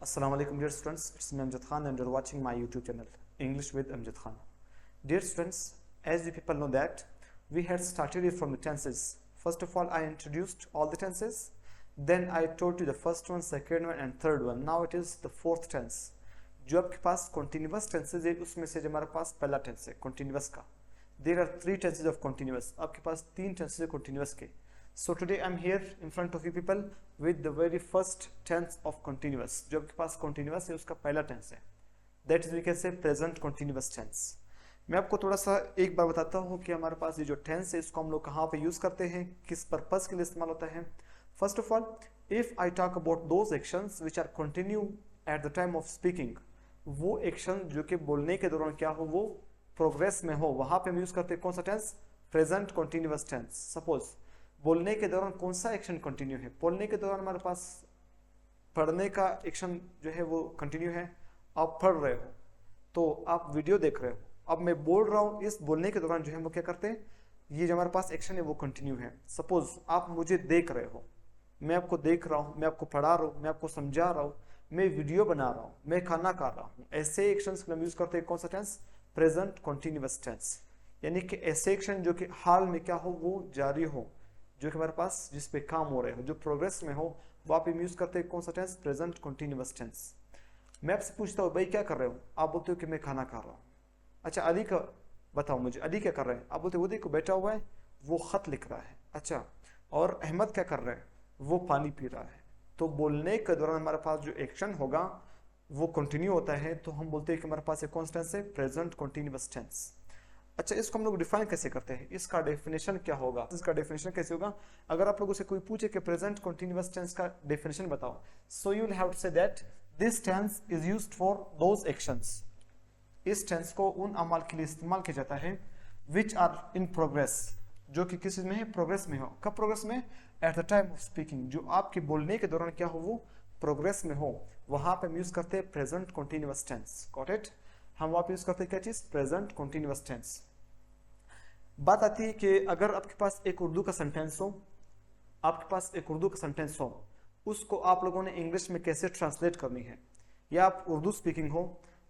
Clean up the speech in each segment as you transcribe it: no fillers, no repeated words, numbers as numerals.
Assalamu alaikum dear students, it's me Amjad Khan and you're watching my YouTube channel English with Amjad Khan. Dear students, as you people know that we had started it from the tenses. First of all, I introduced all the tenses, then I told you the first one, second one and third one. Now it is the fourth tense. जो आपके पास continuous tenses है उसमें से जो हमारे पास पहला tense है continuous का. There are three tenses of continuous. आपके पास तीन tenses है continuous के. So today I'm here in front of you people with the very first tense of continuous. जो आपके पास continuous है उसका पहला tense है. That is we can say present continuous tense. मैं आपको थोड़ा सा एक बार बताता हूँ कि हमारे पास ये जो tense है इसको हम लोग कहाँ पे यूज करते हैं, किस पर्पस के लिए इस्तेमाल होता है. First of all, if I talk about those actions which are continue at the time of speaking, वो एक्शन जो कि बोलने के दौरान क्या हो, वो प्रोग्रेस में हो, वहां पे हम यूज करते हैं कौन सा tense, present continuous tense. Suppose बोलने के दौरान कौन सा एक्शन कंटिन्यू है, बोलने के दौरान हमारे पास पढ़ने का एक्शन जो है वो कंटिन्यू है. आप पढ़ रहे हो तो आप वीडियो देख रहे हो, अब मैं बोल रहा हूँ, इस बोलने के दौरान जो है वो क्या करते हैं, ये जो हमारे पास एक्शन है वो कंटिन्यू है. सपोज आप मुझे देख रहे हो, मैं आपको देख रहा हूँ, मैं आपको पढ़ा रहा हूँ, मैं आपको समझा रहा हूँ, मैं वीडियो बना रहा हूँ, मैं खाना खा रहा हूँ. ऐसे एक्शंस हम यूज करते हैं कौन सा टेंस, प्रेजेंट कॉन्टिन्यूअस टेंस. यानी कि ऐसे एक्शन जो कि हाल में क्या हो वो जारी हो, जो कि हमारे पास जिस पे काम हो रहे हो, जो प्रोग्रेस में हो, वो आप यूज करते हैं कौन सा टेंस, प्रेजेंट कॉन्टिन्यूअस टेंस. मैं आपसे पूछता हूँ भाई क्या कर रहे हो, आप बोलते हो कि मैं खाना खा रहा हूँ. अच्छा अली का बताओ मुझे, अली क्या कर रहे हैं, आप बोलते हो वो देखो बैठा हुआ है वो खत लिख रहा है. अच्छा और अहमद क्या कर रहे हैं, वो पानी पी रहा है. तो बोलने के दौरान हमारे पास जो एक्शन होगा वो कंटिन्यू होता है, तो हम बोलते हैं कि हमारे पास एक कौन सा टेंस है, प्रेजेंट कॉन्टिन्यूअस टेंस. अच्छा इसको हम लोग डिफाइन कैसे करते हैं, इसका डेफिनेशन क्या होगा, इसका डेफिनेशन कैसे होगा. अगर आप लोगों से कोई पूछे कि प्रेजेंट कॉन्टिन्यूअस टेंस का डेफिनेशन बताओ, so you will have to say that this tense is used for those actions. इस टेंस को उन अमाल के लिए इस्तेमाल किया जाता है विच आर इन प्रोग्रेस, जो कि किस में है, प्रोग्रेस में हो. कब प्रोग्रेस में, eight the time of speaking, जो आपके बोलने के दौरान क्या हो वो प्रोग्रेस में हो, वहां पे हम यूज करते हैं present continuous tense. Got it. हम वहां पे यूज करते हैं क्या चीज, प्रेजेंट कॉन्टिन्यूअस टेंस. बात आती है कि अगर आपके पास एक उर्दू का सेंटेंस हो, आपके पास एक उर्दू का सेंटेंस हो, उसको आप लोगों ने इंग्लिश में कैसे ट्रांसलेट करनी है, या आप उर्दू स्पीकिंग हो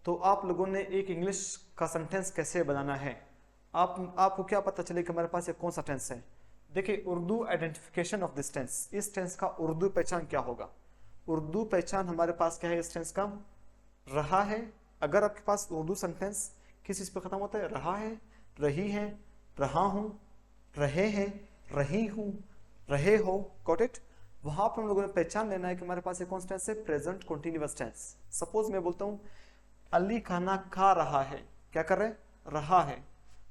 तो आप लोगों ने एक इंग्लिश का सेंटेंस कैसे बनाना है. आपको क्या पता चले कि हमारे पास ये कौन सा टेंस है. देखिए Urdu identification of this tense, इस टेंस का उर्दू पहचान क्या होगा. उर्दू पहचान हमारे पास क्या है इस टेंस का, रहा है. अगर आपके पास उर्दू सेंटेंस किस चीज पे खत्म होता है, रहा है, रही है, रहा हूं, रहे हैं, रही हूं, रहे हो. Got it. वहां पर हम लोगों ने पहचान लेना है कि हमारे पास एक कौन सा टेंस है, प्रेजेंट कॉन्टिन्यूअस टेंस. सपोज मैं बोलता हूं अली खाना खा रहा है, क्या कर रहे, रहा है.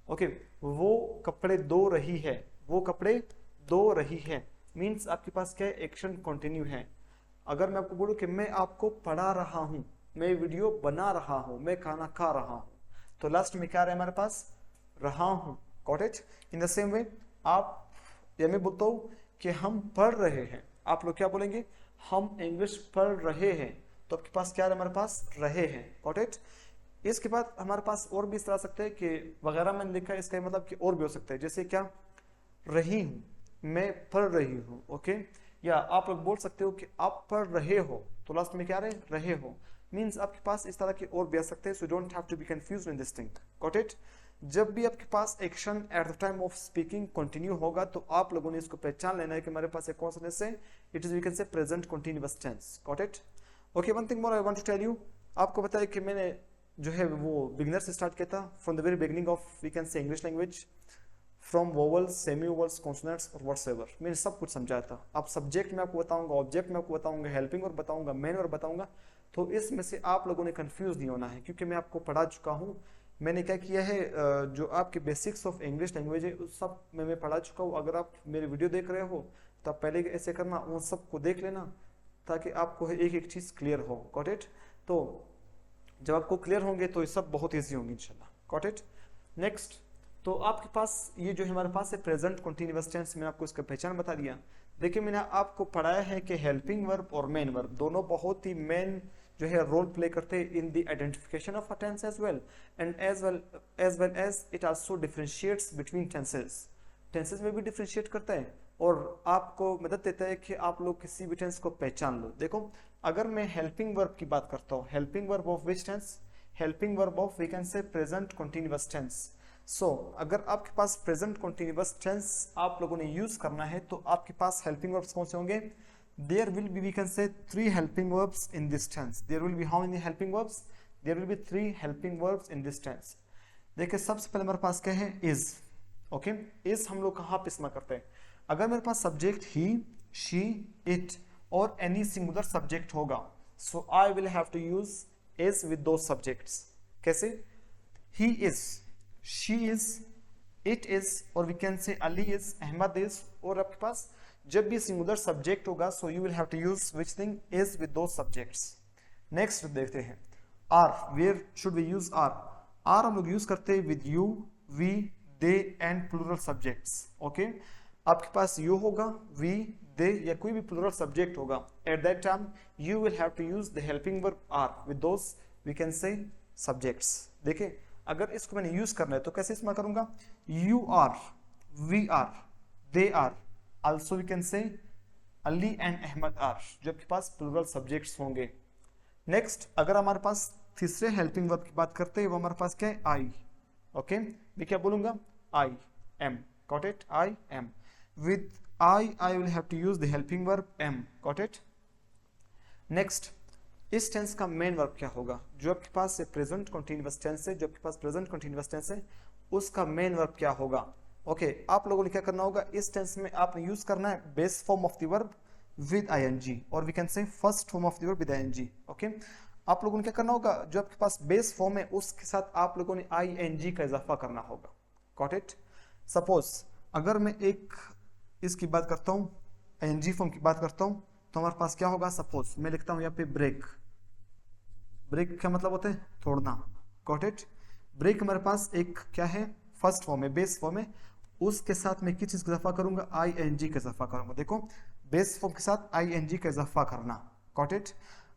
ओके वो कपड़े धो रही है, वो कपड़े धो रही है. मीन्स आपके पास क्या है, एक्शन कंटिन्यू है. अगर मैं आपको बोलूं कि मैं आपको पढ़ा रहा हूं, मैं वीडियो बना रहा हूं, मैं खाना खा रहा हूं, तो लास्ट में क्या रहा है हमारे पास, रहा हूं. Got it. In the same way आप या मैं बोलता हूं कि हम पढ़ रहे हैं, आप लोग क्या बोलेंगे, हम इंग्लिश पढ़ रहे हैं, तो आपके पास क्या है, हमारे पास रहे हैं. Got it. इसके बाद हमारे पास और भी इस तरह सकते हैं कि वगैरह मैंने लिखा है, इसका मतलब कि और भी हो सकता है, जैसे क्या, रही हूं, मैं पढ़ रही हूं. ओके. या आप लोग बोल सकते हो कि आप पढ़ रहे हो, तो लास्ट में क्या रहे हो. मीन्स आपके पास इस तरह के और भी आ सकते हैं. So don't have to be confused in this thing. Got it. जब भी आपके पास action at the time of speaking continue होगा तो आप लोगों ने इसको पहचान लेना है कि हमारे पास एक कौन सा टेंस है, it is we can say present continuous tense. Got it. Okay. One thing more I want to tell you, आपको बताया कि मैंने जो है वो बिगिनर से स्टार्ट किया था, from the very beginning of we can say English language, from vowels, semi vowels, consonants और व्हाटसएवर. मैंने सब कुछ समझाया था. अब सब्जेक्ट में आपको बताऊंगा, ऑब्जेक्ट में आपको बताऊंगा, हेल्पिंग और बताऊंगा, मेन और बताऊंगा. तो इसमें से आप लोगों ने कंफ्यूज नहीं होना है, क्योंकि मैं आपको पढ़ा चुका हूँ. मैंने क्या किया है, जो आपके बेसिक्स ऑफ इंग्लिश लैंग्वेज है उस सब में मैं पढ़ा चुका हूँ. अगर आप मेरे वीडियो देख रहे हो तो आप पहले ऐसे करना, उन सब को देख लेना, ताकि आपको एक एक चीज क्लियर हो. Got it. तो जब आपको क्लियर होंगे तो ये सब बहुत ईजी होंगे इंशाल्लाह. Got it. नेक्स्ट, तो आपके पास ये जो हमारे पास है प्रेजेंट कॉन्टिन्यूअस टेंस, मैंने आपको इसका पहचान बता दिया. देखिए मैंने आपको पढ़ाया है कि हेल्पिंग वर्ब और मेन वर्ब दोनों बहुत ही मेन जो है रोल प्ले करते हैं in the identification of a tense as well, and as well as it also differentiates between tenses. Tenses में भी डिफरेंशिएट करता है और आपको मदद देता है कि आप लोग किसी भी टेंस को पहचान लो. देखो अगर मैं हेल्पिंग वर्ब की बात करता हूँ, helping verb of which tense, helping verb of we can say present continuous tense. So अगर आपके पास प्रेजेंट कंटिन्यूअस टेंस आप लोगों ने यूज करना है तो आपके पास हेल्पिंग वर्ब्स कौन से होंगे? There will be we can say 3 helping verbs in this tense. There will be how many helping verbs? There will be 3 helping verbs in this tense. देखिए सबसे पहले हमारे पास क्या है? इज। ओके, इज हम लोग कहाँ पे इस्तेमाल करते हैं? अगर मेरे पास सब्जेक्ट ही, शी, इट और एनी सिंगुलर सब्जेक्ट होगा, so I will have to use is with दो सब्जेक्ट्स। कैसे? He is, she is, it is, और we can say Ali is, Ahmad is. और आपके पास जब भी सिंगुलर सब्जेक्ट होगा so you will have to use which thing? Is with दो subjects. Next देखते हैं are. Where should we use are? Are हम लोग यूज करते हैं with you, we, they and plural subjects. Okay, आपके पास यू होगा, वी, दे या कोई भी प्लूरल सब्जेक्ट होगा, at that time you will have to use the helping verb are with those we can say subjects. देखिए अगर इसको मैंने यूज करना है तो कैसे इस्तेमाल करूंगा? You are, we are, they are, also we can say Ali and Ahmed are, जो आपके पास प्लूरल सब्जेक्ट्स होंगे। नेक्स्ट अगर हमारे पास तीसरे हेल्पिंग वर्ब की बात करते हैं वो हमारे पास क्या है? आई। ओके, मैं क्या बोलूंगा? I am. Got it? I am. With I will have to use the helping verb am. Got it? Next इस टेंस का मेन वर्ब क्या होगा? जो आपके पास प्रेजेंट कंटीन्यूअस टेंस है, जो आपके पास प्रेजेंट कंटीन्यूअस टेंस है उसका मेन वर्ब क्या होगा? ओके, आप लोगों ने क्या करना होगा? इस टेंस में आपने यूज करना है base form of the verb with ING, और we can say first form of the verb with ING. Okay, आप लोगों ने क्या करना होगा? जो आपके पास बेस फॉर्म है उसके साथ आप लोगों ने आईएनजी का इजाफा करना होगा। Got it? सपोज अगर मैं एक इसकी बात करता हूँ, आईएनजी फॉर्म की बात करता हूँ, तो हमारे पास क्या होगा? सपोज मैं लिखता हूँ यहाँ पे ब्रेक। ब्रेक क्या मतलब होता है? तोड़ना। Got it? ब्रेक हमारे पास एक क्या है? फर्स्ट फॉर्म है, बेस फॉर्म है, उसके साथ मैं किस चीज का इजाफा करूंगा? आईएनजी का इजाफा करूंगा। देखो बेस फॉर्म के साथ आईएनजी का इजाफा करना। Got it?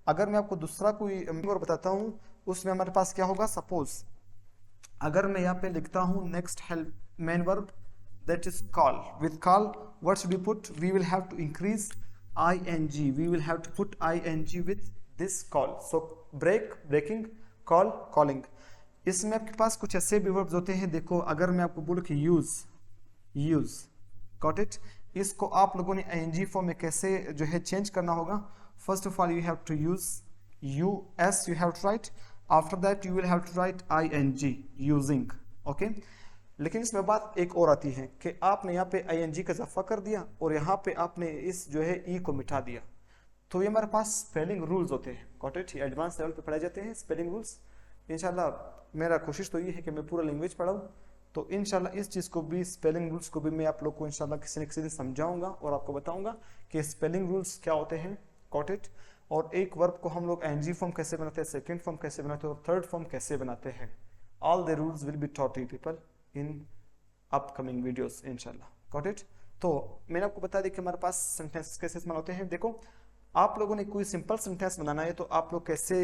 अगर मैं आपको दूसरा कोई और बताता हूं उसमें हमारे पास क्या होगा? सपोज अगर मैं यहाँ पे लिखता हूं next help main verb that is call. With call what should we put? We will have to increase ING, we will have to put ING with this call. So break, breaking, call, calling. इसमें आपके पास कुछ ऐसे भी verbs होते हैं। देखो अगर मैं आपको बोलूं कि यूज, यूज, गॉट इट? इसको आप लोगों ने आईएनजी फॉर्म में कैसे जो है चेंज करना होगा? First of all, you have to use us, you have to write. After that, you will have to write ing, using. Okay? लेकिन इसमें बात एक और आती है कि आपने यहाँ पे ing का इजाफा कर दिया और यहाँ पे आपने इस जो है ई को मिटा दिया, तो ये हमारे पास स्पेलिंग रूल्स होते हैं। Got it? एडवांस लेवल पे पढ़ाए जाते हैं स्पेलिंग रूल्स। इंशाल्लाह मेरा कोशिश तो ये है कि मैं पूरा लैंग्वेज पढ़ाऊँ, तो इंशाल्लाह इस चीज़ को भी, स्पेलिंग रूल्स को भी मैं आप लोग को इंशाल्लाह किसी न किसी दिन समझाऊंगा और आपको बताऊंगा कि स्पेलिंग रूल्स क्या होते हैं। Got it? और एक वर्ब को हम लोग एनजी फॉर्म कैसे बनाते हैं, सेकंड फॉर्म कैसे बनाते हैं और थर्ड फॉर्म कैसे बनाते हैं। All the rules will be taught you people in upcoming videos इंशाल्लाह। Got it? तो मैंने आपको बता दिया कि हमारे पास सेंटेंस कैसे इस्तेमाल होते हैं। देखो आप लोगों ने कोई सिंपल सेंटेंस बनाना है तो आप लोग कैसे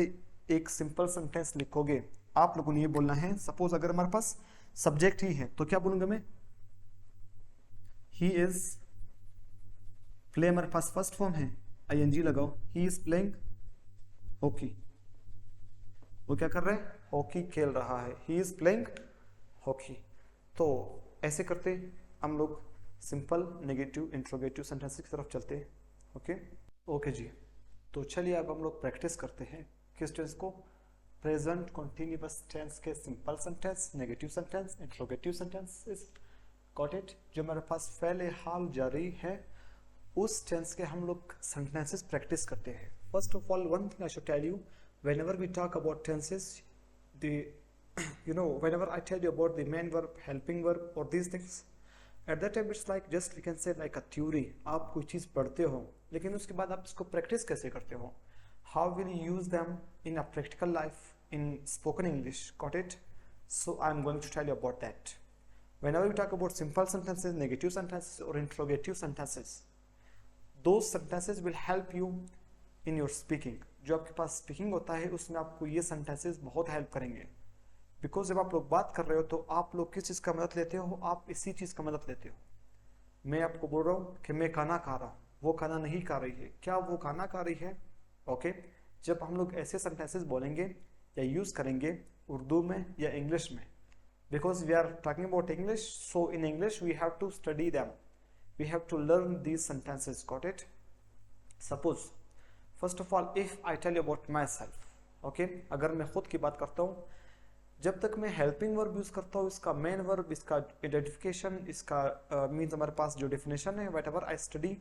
एक सिंपल सेंटेंस लिखोगे? आप लोगों ने ये बोलना है, सपोज अगर हमारे पास सब्जेक्ट ही है तो क्या बोलूंगा मैं? ही इज प्ले, हमारे पास फर्स्ट फॉर्म है, आईएनजी लगाओ। ही इज प्लेइंग हॉकी, वो क्या कर रहा है? हॉकी खेल रहा है। He is playing hockey. तो ऐसे करते हम लोग सिंपल नेगेटिव इंट्रोगेटिव सेंटेंस की तरफ चलते हैं। ओके ओके जी, तो चलिए अब हम लोग प्रैक्टिस करते हैं किस टेंस को? प्रेजेंट कंटिन्यूअस टेंस के simple sentence, negative sentence, interrogative sentences. Got it? जो हमारे पास फेले हाल जारी है उस टेंस के हम लोग सेंटेंसेस प्रैक्टिस करते हैं। First of all one thing I should tell you, whenever we talk about tenses, the whenever I tell you about the main verb, helping verb or these things, at that time it's like just we can say like a theory। आप कोई चीज़ पढ़ते हो लेकिन उसके बाद आप इसको practice कैसे करते हो? How will you use them in a practical life in spoken English? Got it? So I'm going to tell you about that. Whenever we talk about simple sentences, negative sentences or interrogative sentences, those sentences will help you in your speaking। जो आपके पास speaking होता है उसमें आपको ये sentences बहुत help करेंगे। Because जब आप लोग बात कर रहे हो तो आप लोग किस चीज़ का मदद लेते हो? आप इसी चीज़ का मदद लेते हो। मैं आपको बोल रहा हूँ कि मैं खाना खा रहा हूँ, वो खाना नहीं खा रही है। क्या वो खाना खा रही है? ओके जब हम लोग ऐसे सेंटेंसेस बोलेंगे या यूज करेंगे उर्दू में या इंग्लिश में, because we are talking about English, so in English we have to study them, we have to learn these sentences. Got it? Suppose first of all if I tell you about myself, okay, अगर मैं खुद की बात करता हूँ, जब तक मैं हेल्पिंग वर्ब यूज करता हूँ, इसका मेन वर्ब, इसका आइडेंटिफिकेशन, इसका मीन्स हमारे पास जो डेफिनेशन है, what ever I study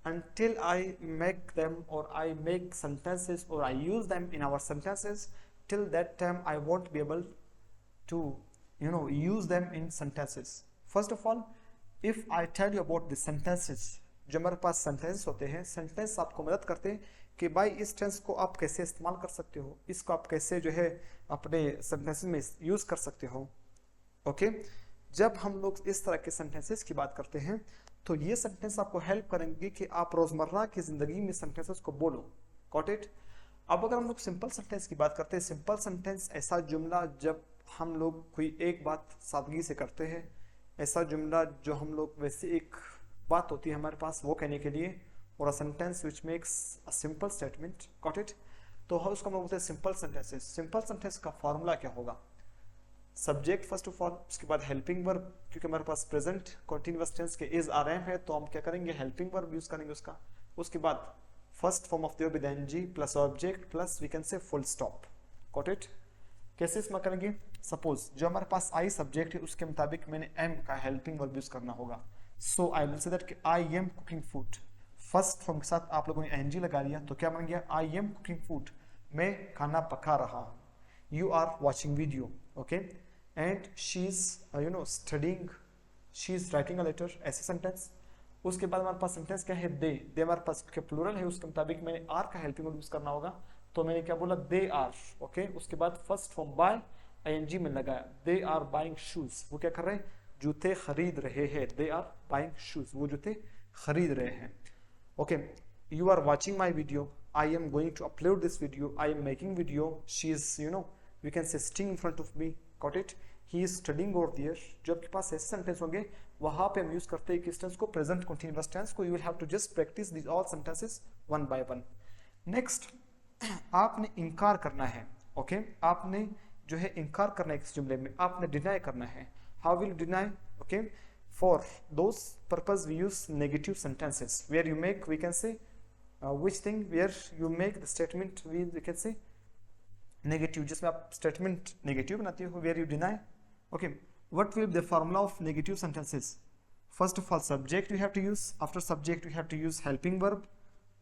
until I make them or I make sentences or I use them in our sentences, till that time I won't be able to use them in sentences. First of all, if I tell you about the sentences, जो हमारे पास sentence होते हैं, sentence आपको मदद करते हैं कि भाई इस टेंस को आप कैसे इस्तेमाल कर सकते हो, इसको आप कैसे जो है अपने सेंटेंसेस में यूज कर सकते हो। ओके जब हम लोग इस तरह के सेंटेंसेस की बात करते हैं तो ये सेंटेंस आपको हेल्प करेंगे कि आप रोजमर्रा की जिंदगी में सेंटेंसेस को बोलो। Got it? अब अगर हम लोग सिंपल सेंटेंस की बात करते हैं, सिंपल सेंटेंस ऐसा जुमला जब हम लोग कोई एक बात सादगी से करते हैं, ऐसा जुमला जो हम लोग वैसे एक बात होती है हमारे पास वो कहने के लिए, और a sentence which makes a simple statement. Got it? तो हम उसको बोलते हैं सिंपल सेंटेंसेस। सिंपल सेंटेंस का फॉर्मूला क्या होगा? सब्जेक्ट फर्स्ट ऑफ ऑल, उसके बाद हेल्पिंग वर्ब, क्योंकि हमारे पास प्रेजेंट कंटीन्यूअस टेंस के इज आर एम है तो हम क्या करेंगे, हेल्पिंग वर्ब यूज करेंगे उसका। उसके बाद first form of the verb with ING plus object plus we can say full stop. Got it? कैसे इसमें करेंगे? सपोज जो हमारे पास आई सब्जेक्ट है उसके मुताबिक मैंने एम का हेल्पिंग वर्ब यूज करना होगा। So I will say that I am cooking food. First form के साथ आप लोगों ने एनजी लगा लिया तो क्या बन गया, आई एम कुकिंग फूड, मैं खाना पका रहा हूँ। You are watching video, okay, and she is studying, she is writing a letter, ऐसे सेंटेंस। उसके बाद हमारे पास सेंटेंस क्या है, दे। दे हमारे पास प्लूरल है, उसके मुताबिक मैंने आर का हेल्पिंग वर्ब यूज करना होगा, तो मैंने क्या बोला, दे आर। ओके उसके बाद फर्स्ट फॉर्म बाय आईएनजी में लगाया, दे आर बाइंग शूज, वो क्या कर रहे हैं, जूते खरीद रहे हैं। दे आर बाइंग शूज, वो जूते खरीद रहे हैं। Okay you are watching my video, I am going to upload this video, I am making video, she is we can say sitting in front of me. Got it? He is studying over there. जो आपके पास ऐसे sentence होंगे वहां पे हम use करते हैं किस टेंस को, प्रेजेंट कंटीन्यूअस टेंस को। You will have to just practice this all sentences one by one. Next आपने इनकार करना है। ओके आपने जो है इनकार करना है, इस जुमले में आपने डिनाई करना है। How will deny? Okay for those purpose we use negative sentences where you make, we can say which thing where you make the statement we can say negative, जिसमें आप स्टेटमेंट नेगेटिव बनाते हो, where you deny. Okay, what will be the formula of negative sentences? First of all, subject you have to use, after subject you have to use helping verb,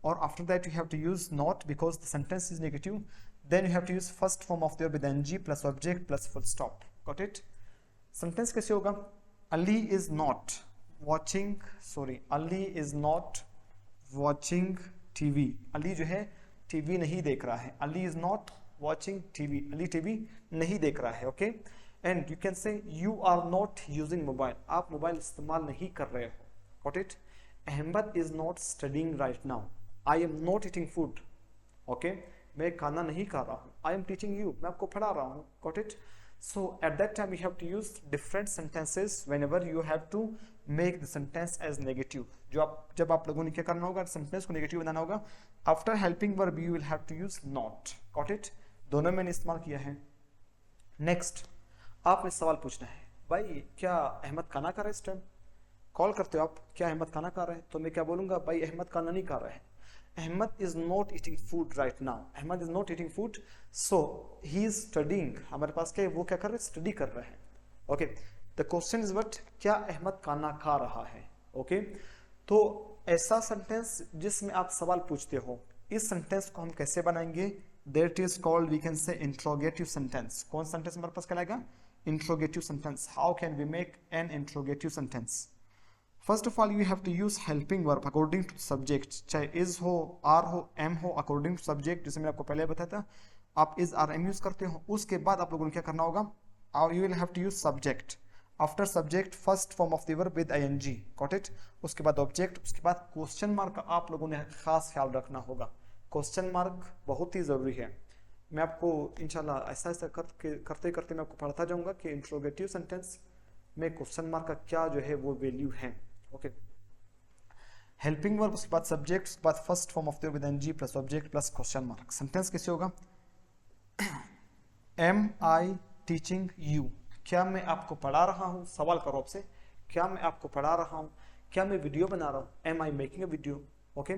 or after that you have to use not because the sentence is negative. Then you have to use first form of the verb with ng plus object plus full stop. Got it? Sentence कैसे होगा? Ali is not watching, sorry, Ali is not watching TV. Ali जो है TV नहीं देख रहा है। Ali is not watching TV, Ali TV नहीं देख रहा है। Okay and you can say you are not using mobile, आप मोबाइल इस्तेमाल नहीं कर रहे हो। Got it? Ahmed is not studying right now, I am not eating food. Okay मैं खाना नहीं खा रहा हूँ, आई एम टीचिंग यू, मैं आपको पढ़ा रहा हूँ। Got it? So at that time you have to use different sentences whenever you have to make the sentence as negative. जब आप लोगों ने क्या करना होगा, सेंटेंस को नेगेटिव बनाना होगा, after helping verb you will have to use not. Got it? दोनों मैंने इस्तेमाल किया है। नेक्स्ट आपने सवाल पूछना है, भाई क्या अहमद खाना खा रहा है इस टाइम? कॉल करते हो आप, क्या अहमद खाना खा रहा है? तो मैं क्या बोलूंगा, भाई अहमद खाना नहीं खा रहा है। Ahmed is not eating food right now. Ahmed is not eating food, so he is studying. हमारे पास क्या है, वो क्या कर रहे हैं, स्टडी कर रहे हैं। Okay the question is what, क्या अहमद खाना खा रहा है? ओके तो ऐसा सेंटेंस जिसमें आप सवाल पूछते हो, इस सेंटेंस को हम कैसे बनाएंगे? That is called we can say interrogative sentence. कौन सेंटेंस हमारे पास कहलाएगा? Interrogative sentence. How can we make an interrogative sentence? First of all you have to use helping verb according to subject, चाहे is हो, are हो, am हो, according to subject, जैसे मैंने आपको पहले बताया था। आप इज आर एम यूज करते हो, उसके बाद आप लोगों ने क्या करना होगा, you will have to use subject. After subject first form of the verb with ING. Got it? उसके बाद ऑब्जेक्ट, उसके बाद क्वेश्चन मार्क का आप लोगों ने खास ख्याल रखना होगा। क्वेश्चन मार्क बहुत ही जरूरी है। मैं आपको इंशाल्लाह ऐसा ऐसा करते करते मैं आपको पढ़ता जाऊंगा कि इंट्रोगेटिव सेंटेंस में क्वेश्चन मार्क का क्या जो है वो वैल्यू है। ओके हेल्पिंग वर्ब, उसके बाद सब्जेक्ट, उसके बाद first form of the with ING plus object plus question mark. Sentence कैसे होगा? एम आई टीचिंग यू, क्या मैं आपको पढ़ा रहा हूँ? सवाल करो आपसे, क्या मैं आपको पढ़ा रहा हूँ? क्या मैं वीडियो बना रहा हूँ? Am I making a video? Okay.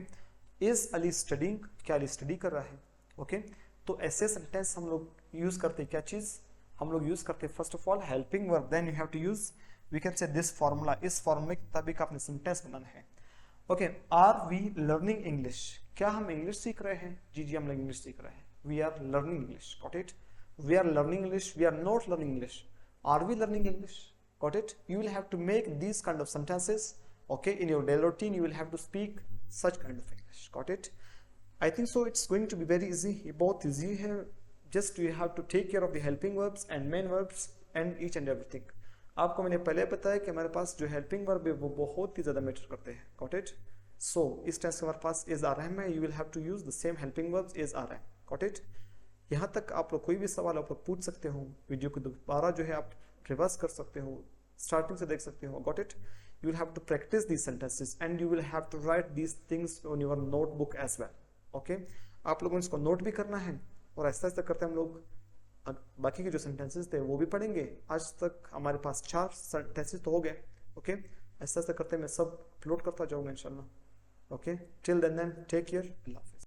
Is Ali studying, क्या अली स्टडी कर रहा है? ओके। तो ऐसे सेंटेंस हम लोग यूज करते हैं, क्या चीज हम लोग यूज करते हैं? First of all helping verb, then you have to use, we can say this formula, इस फॉर्मूले के मुताबिक आपने सेंटेंस बनाना है। Okay. Are we learning English, क्या हम इंग्लिश सीख रहे हैं? जी जी, हम लोग इंग्लिश सीख रहे हैं। We are learning English, got it? We are learning English, we are not learning English. Are we learning English? Got it? You will have to make these kind of sentences, okay? In your daily routine, you will have to speak such kind of English. Got it? I think so it's going to be very easy, both easy here. Just you have to take care of the helping verbs and main verbs and each and everything. आपको मैंने पहले बताया कि हमारे पास जो helping verb है वो बहुत ही ज़्यादा मैटर करते हैं। Got it? सो इस टेंस हमारे पास इज आ रहा है, मैं you will have to use the same helping verbs is आ रहा है। Got it? यहाँ तक आप लोग कोई भी सवाल आप लोग पूछ सकते हो, वीडियो को दोबारा जो है आप रिवर्स कर सकते हो, स्टार्टिंग से देख सकते हो। Got it? You will have to practice these sentences and you will have to write these things on your notebook as well. Okay, आप लोगों ने इसको नोट भी करना है और ऐसा ऐसा करते हम लोग बाकी के जो सेंटेंसेस थे वो भी पढ़ेंगे। आज तक हमारे पास 4 सेंटेंसेस तो हो गए। ओके, ऐसा ऐसा करते मैं सब अपलोड करता जाऊंगा इंशाल्लाह। Okay, till then take care, love.